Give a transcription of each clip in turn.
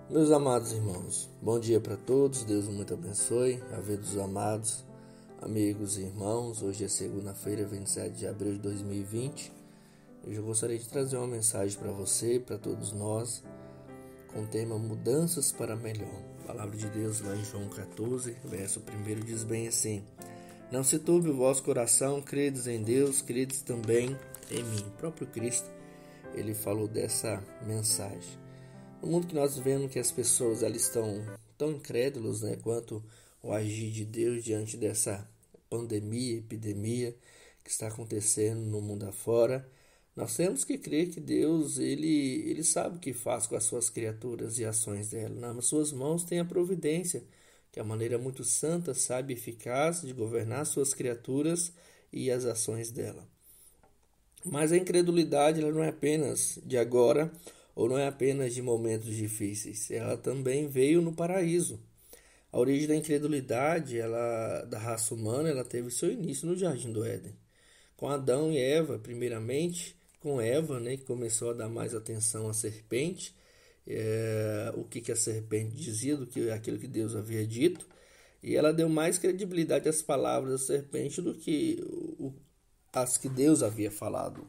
Meus amados irmãos, bom dia para todos, Deus muito abençoe, a vida dos amados, amigos e irmãos. Hoje é segunda-feira, 27 de abril de 2020. Hoje eu gostaria de trazer uma mensagem para você, para todos nós, com o tema Mudanças para Melhor. A palavra de Deus lá em João 14, verso 1 diz bem assim: Não se turbe o vosso coração, credes em Deus, credes também em mim. O próprio Cristo, ele falou dessa mensagem. No mundo que nós vemos que as pessoas elas estão tão incrédulas, quanto o agir de Deus diante dessa pandemia, epidemia que está acontecendo no mundo afora, nós temos que crer que Deus ele sabe o que faz com as suas criaturas e ações dela. Nas suas mãos tem a providência, que é a maneira muito santa, sábia e eficaz de governar suas criaturas e as ações dela. Mas a incredulidade ela não é apenas de agora, ou não é apenas de momentos difíceis, ela também veio no paraíso. A origem da incredulidade da raça humana ela teve seu início no Jardim do Éden, com Adão e Eva, primeiramente, com Eva, que começou a dar mais atenção à serpente, o que a serpente dizia do que aquilo que Deus havia dito, e ela deu mais credibilidade às palavras da serpente do que as que Deus havia falado.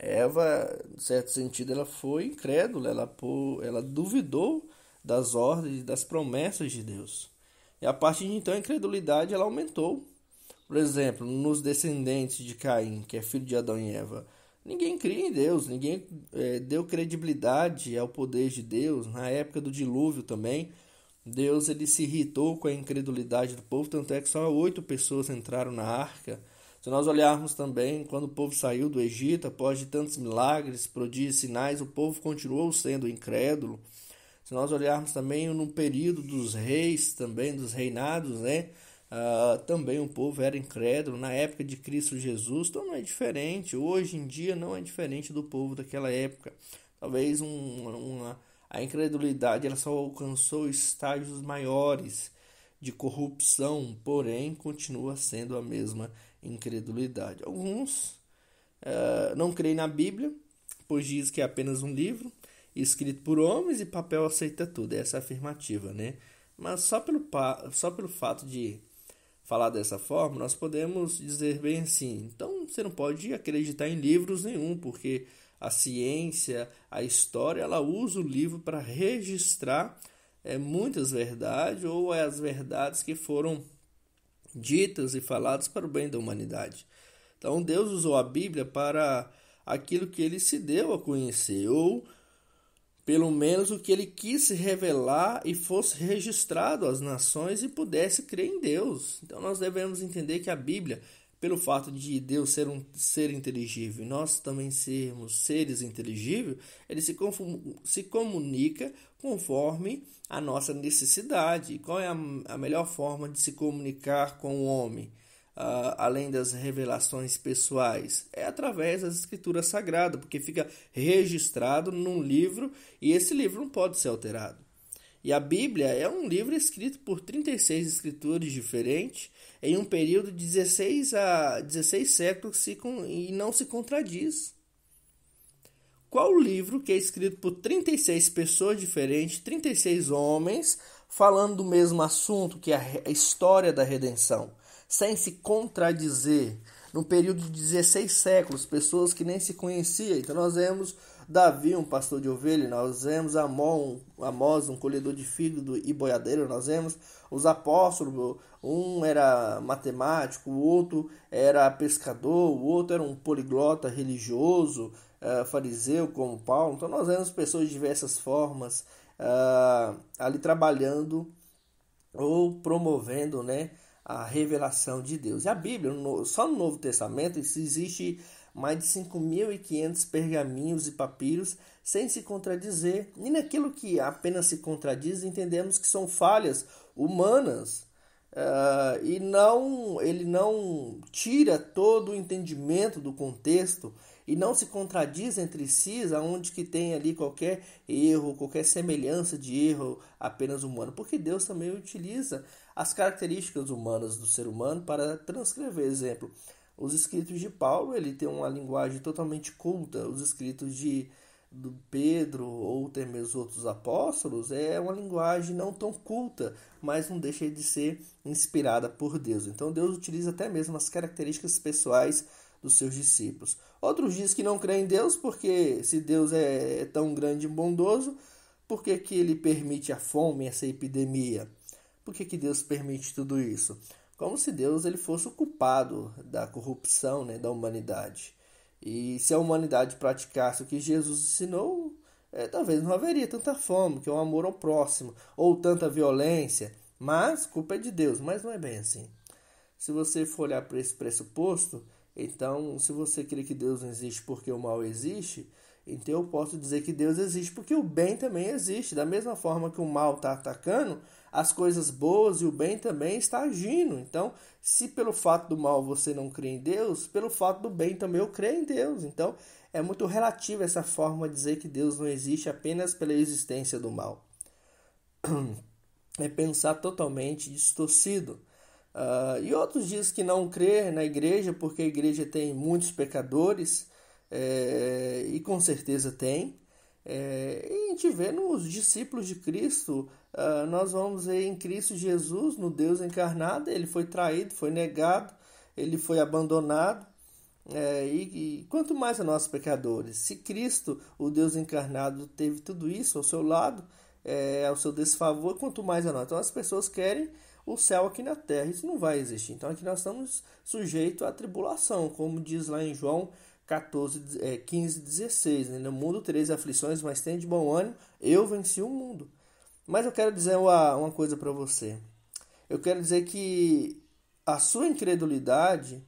Eva, em certo sentido, ela foi incrédula, ela duvidou das ordens e das promessas de Deus. E a partir de então a incredulidade ela aumentou. Por exemplo, nos descendentes de Caim, que é filho de Adão e Eva, ninguém cria em Deus, ninguém deu credibilidade ao poder de Deus. Na época do dilúvio também, Deus ele se irritou com a incredulidade do povo, tanto é que só 8 pessoas entraram na arca. Se nós olharmos também, quando o povo saiu do Egito, após de tantos milagres, prodígios e sinais, o povo continuou sendo incrédulo. Se nós olharmos também no período dos reis, também dos reinados, também o povo era incrédulo. Na época de Cristo Jesus, então não é diferente. Hoje em dia não é diferente do povo daquela época. Talvez a incredulidade ela só alcançou estágios maiores de corrupção, porém continua sendo a mesma incredulidade. Alguns não creem na Bíblia, pois diz que é apenas um livro escrito por homens e papel aceita tudo. Essa é a afirmativa, Mas só pelo fato de falar dessa forma, nós podemos dizer bem assim: então você não pode acreditar em livros nenhum, porque a ciência, a história, ela usa o livro para registrar muitas verdades ou as verdades que foram ditas e faladas para o bem da humanidade. Então Deus usou a Bíblia para aquilo que ele se deu a conhecer, ou pelo menos o que ele quis revelar e fosse registrado às nações e pudesse crer em Deus. Então nós devemos entender que a Bíblia, pelo fato de Deus ser um ser inteligível e nós também sermos seres inteligíveis, ele se comunica conforme a nossa necessidade. Qual é a melhor forma de se comunicar com o homem, além das revelações pessoais? É através das escrituras sagradas, porque fica registrado num livro e esse livro não pode ser alterado. E a Bíblia é um livro escrito por 36 escritores diferentes em um período de 16 séculos e não se contradiz. Qual o livro que é escrito por 36 pessoas diferentes, 36 homens, falando do mesmo assunto, que é a história da redenção, sem se contradizer, num período de 16 séculos, pessoas que nem se conheciam? Então nós vemos Davi, um pastor de ovelha, nós vemos Amós, um colhedor de fígado e boiadeiro, nós vemos os apóstolos, um era matemático, o outro era pescador, o outro era um poliglota religioso, fariseu como Paulo. Então nós vemos pessoas de diversas formas ali trabalhando ou promovendo a revelação de Deus. E a Bíblia, só no Novo Testamento, existe mais de 5.500 pergaminhos e papiros sem se contradizer. E naquilo que apenas se contradiz, entendemos que são falhas humanas. Ele não tira todo o entendimento do contexto e não se contradiz entre si, aonde que tem ali qualquer erro, qualquer semelhança de erro apenas humano, porque Deus também utiliza as características humanas do ser humano para transcrever. Exemplo, os escritos de Paulo, ele tem uma linguagem totalmente culta, os escritos de do Pedro ou até mesmo outros apóstolos é uma linguagem não tão culta, mas não deixa de ser inspirada por Deus. Então Deus utiliza até mesmo as características pessoais dos seus discípulos. Outros dizem que não creem em Deus porque se Deus é tão grande e bondoso, por que que ele permite a fome, essa epidemia? Por que que Deus permite tudo isso? Como se Deus ele fosse o culpado da corrupção, né, da humanidade. E se a humanidade praticasse o que Jesus ensinou, talvez não haveria tanta fome, que é o amor ao próximo, ou tanta violência. Mas culpa é de Deus, mas não é bem assim. Se você for olhar para esse pressuposto, então, se você crê que Deus não existe porque o mal existe, então eu posso dizer que Deus existe porque o bem também existe. Da mesma forma que o mal está atacando, as coisas boas e o bem também está agindo. Então, se pelo fato do mal você não crê em Deus, pelo fato do bem também eu creio em Deus. Então, é muito relativo essa forma de dizer que Deus não existe apenas pela existência do mal. É pensar totalmente distorcido. E outros dizem que não crê na igreja porque a igreja tem muitos pecadores, e com certeza tem. E a gente vê nos discípulos de Cristo, nós vamos ver em Cristo Jesus, no Deus encarnado, ele foi traído, foi negado, ele foi abandonado. E quanto mais a nós pecadores, se Cristo, o Deus encarnado, teve tudo isso ao seu lado, ao seu desfavor, quanto mais a nós. Então as pessoas querem o céu aqui na terra, isso não vai existir. Então aqui nós estamos sujeitos à tribulação, como diz lá em João 14, 15, 16. Né? No mundo tereis aflições, mas tem de bom ânimo, eu venci o mundo. Mas eu quero dizer uma coisa para você. Eu quero dizer que a sua incredulidade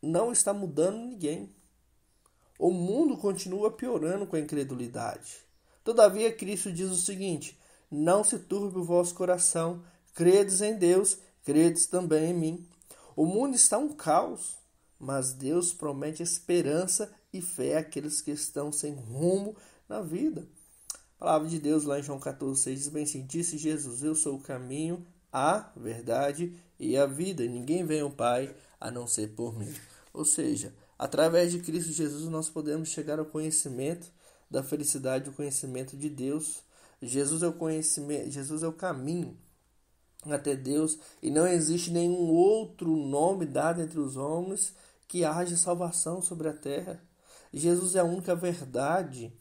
não está mudando ninguém. O mundo continua piorando com a incredulidade. Todavia, Cristo diz o seguinte: não se turbe o vosso coração, credes em Deus, credes também em mim. O mundo está um caos, mas Deus promete esperança e fé àqueles que estão sem rumo na vida. A palavra de Deus lá em João 14,6 diz bem assim: disse Jesus, eu sou o caminho, a verdade e a vida, e ninguém vem ao Pai a não ser por mim. Ou seja, através de Cristo Jesus nós podemos chegar ao conhecimento da felicidade, o conhecimento de Deus. Jesus é o conhecimento, Jesus é o caminho até Deus, e não existe nenhum outro nome dado entre os homens que haja salvação sobre a terra. Jesus é a única verdade.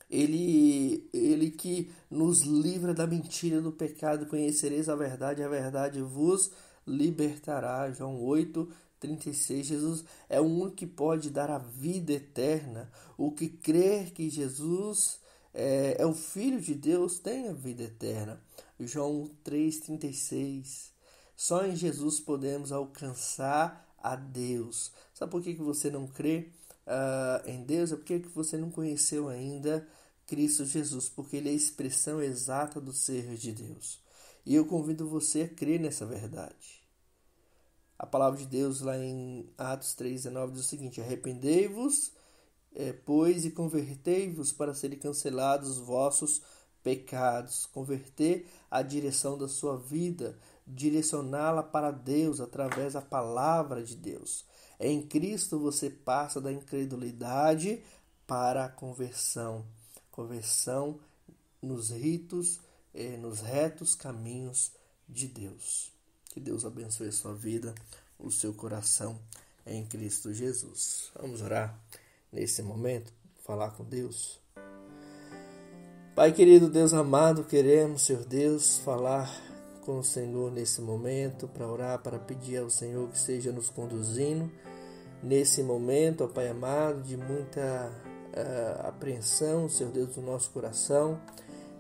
Ele que nos livra da mentira, do pecado. Conhecereis a verdade vos libertará. João 8:36. Jesus é o único que pode dar a vida eterna. O que crer que Jesus é o Filho de Deus tem a vida eterna. João 3:36. Só em Jesus podemos alcançar a Deus. Sabe por que você não crê em Deus? É porque você não conheceu ainda Cristo Jesus, porque ele é a expressão exata do ser de Deus. E eu convido você a crer nessa verdade. A palavra de Deus lá em Atos 3:19 diz o seguinte: arrependei-vos, pois, e convertei-vos para serem cancelados os vossos pecados. Converter a direção da sua vida, direcioná-la para Deus através da palavra de Deus. Em Cristo você passa da incredulidade para a conversão. Conversão nos ritos, nos retos caminhos de Deus. Que Deus abençoe a sua vida, o seu coração em Cristo Jesus. Vamos orar nesse momento, falar com Deus. Pai querido, Deus amado, queremos, Senhor Deus, falar com o Senhor nesse momento, para orar, para pedir ao Senhor que esteja nos conduzindo nesse momento, ó Pai amado, de muita apreensão, Senhor Deus, do nosso coração,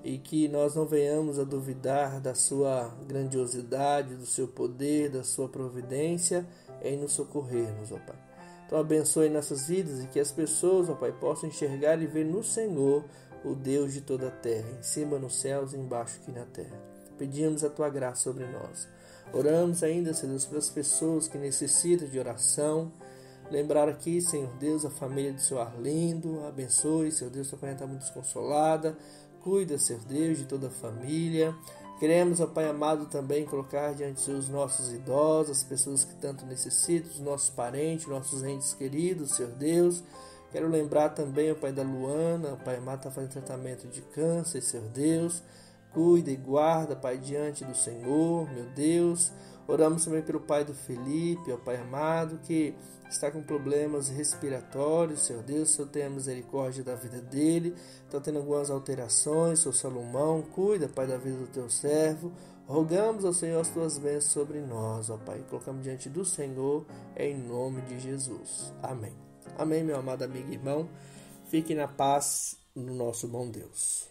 e que nós não venhamos a duvidar da sua grandiosidade, do seu poder, da sua providência em nos socorrer-nos, ó Pai. Então abençoe nossas vidas e que as pessoas, ó Pai, possam enxergar e ver no Senhor o Deus de toda a terra, em cima nos céus e embaixo aqui na terra. Pedimos a Tua graça sobre nós. Oramos ainda, Senhor Deus, pelas pessoas que necessitam de oração. Lembrar aqui, Senhor Deus, a família do Senhor Arlindo. Abençoe, Senhor Deus, sua família está muito desconsolada. Cuida, Senhor Deus, de toda a família. Queremos, ó Pai amado, também colocar diante de os nossos idosos, as pessoas que tanto necessitam, os nossos parentes, nossos entes queridos, Senhor Deus. Quero lembrar também, ó Pai, da Luana, ó Pai amado, está fazendo tratamento de câncer, Senhor Deus. Cuida e guarda, Pai, diante do Senhor, meu Deus. Oramos também pelo pai do Felipe, ó Pai amado, que está com problemas respiratórios, Senhor Deus, Senhor tenha misericórdia da vida dele, está tendo algumas alterações, Senhor Salomão, cuida, Pai, da vida do teu servo. Rogamos ao Senhor as tuas bênçãos sobre nós, ó Pai, colocamos diante do Senhor, em nome de Jesus. Amém. Amém, meu amado amigo e irmão. Fique na paz no nosso bom Deus.